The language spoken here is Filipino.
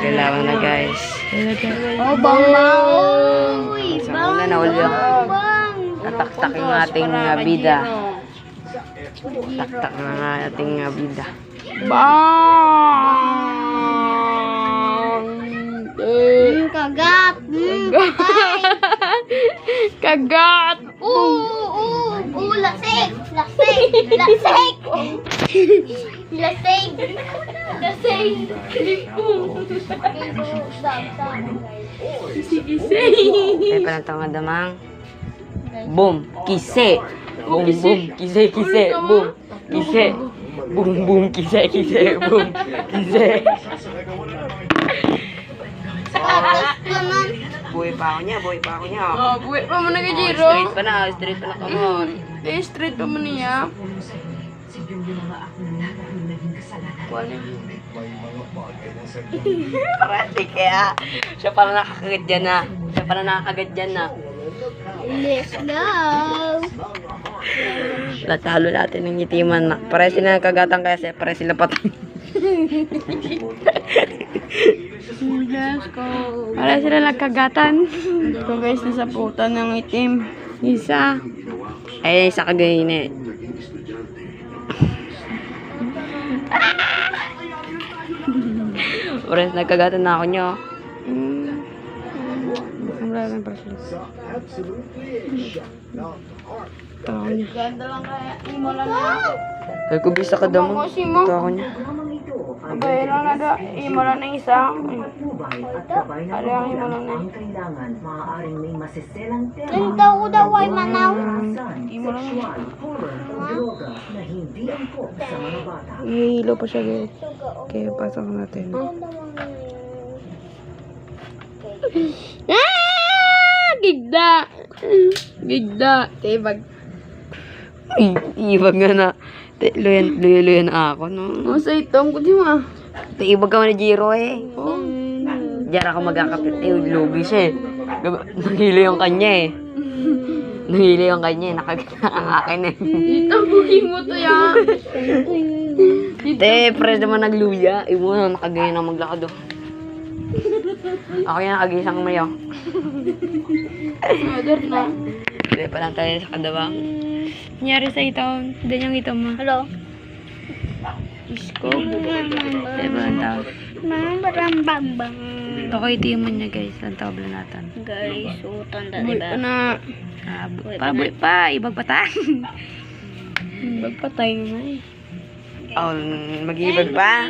Kailangan na guys. Oh, bang! Sa una na uli ako. Tataktak yung ating bida. Taktak na ating bida. Bang! Kagat. Kagat! Lasik. Lasik. Kaya pala ito nga damang. Boom! Kise! Boom, boom! Kise, kise! Boom! Kise! Boom, boom! Kise, kise! Boom! Kise! Buhay pa ako niya, buhay pa ako niya. Oh, buwit pa mo na kay Jiro. Straight pa na kamon. Straight pa mo niya. Parati kaya. Siya pala nakakagat dyan na. Siya pala nakakagat dyan na. Let's go. Natalo natin ng itiman na. Pare sila nagkagatan kaya pare sila patay. Let's go. Para sila nagkagatan. Ito guys, nasa putan ng itim. Isa. Ay, isa kagayin eh. Pare, nagkagatan na ako nyo. Ang para sila. Ganda lang kaya. Imola na. Kaya ko bisa ka daw mo. Kasi mo. Ito ako niya. Abay lang na da. Imola na isa. Ano ang imola na? Daw ay manaw. Imola na. Ihilo pa siya guys. Kaya pasok natin. Gigda! Gigda! Tibag. Ibag nga na. Luyan ako, no? O sa itong ko di ma. Ibag ka man ni Jiro eh. Oh. Diyan ako magkakapit. Lugi siya eh. Nahilo yung kanya eh. Nahilo yung kanya eh. Nakakakin eh. Dito, bugin mo to yan. Te, fresh naman nagluya. Ibo na nakagayon na maglakad oh. Ako yan nakagisang mayo. Mother na. Hindi pa lang tayo sa kadawang. Nangyari sa itong. Ganyan ito ma. Hello. Isko. Diba ang tawag? Bambang. Ito ko itiman niya guys. Ang tawag lang natin. Guys, utang da, Buhay diba? pa na. Buhay pa. Ibag pa tayo. Ibag pa tayo naman eh. Oh, mag-ibag pa.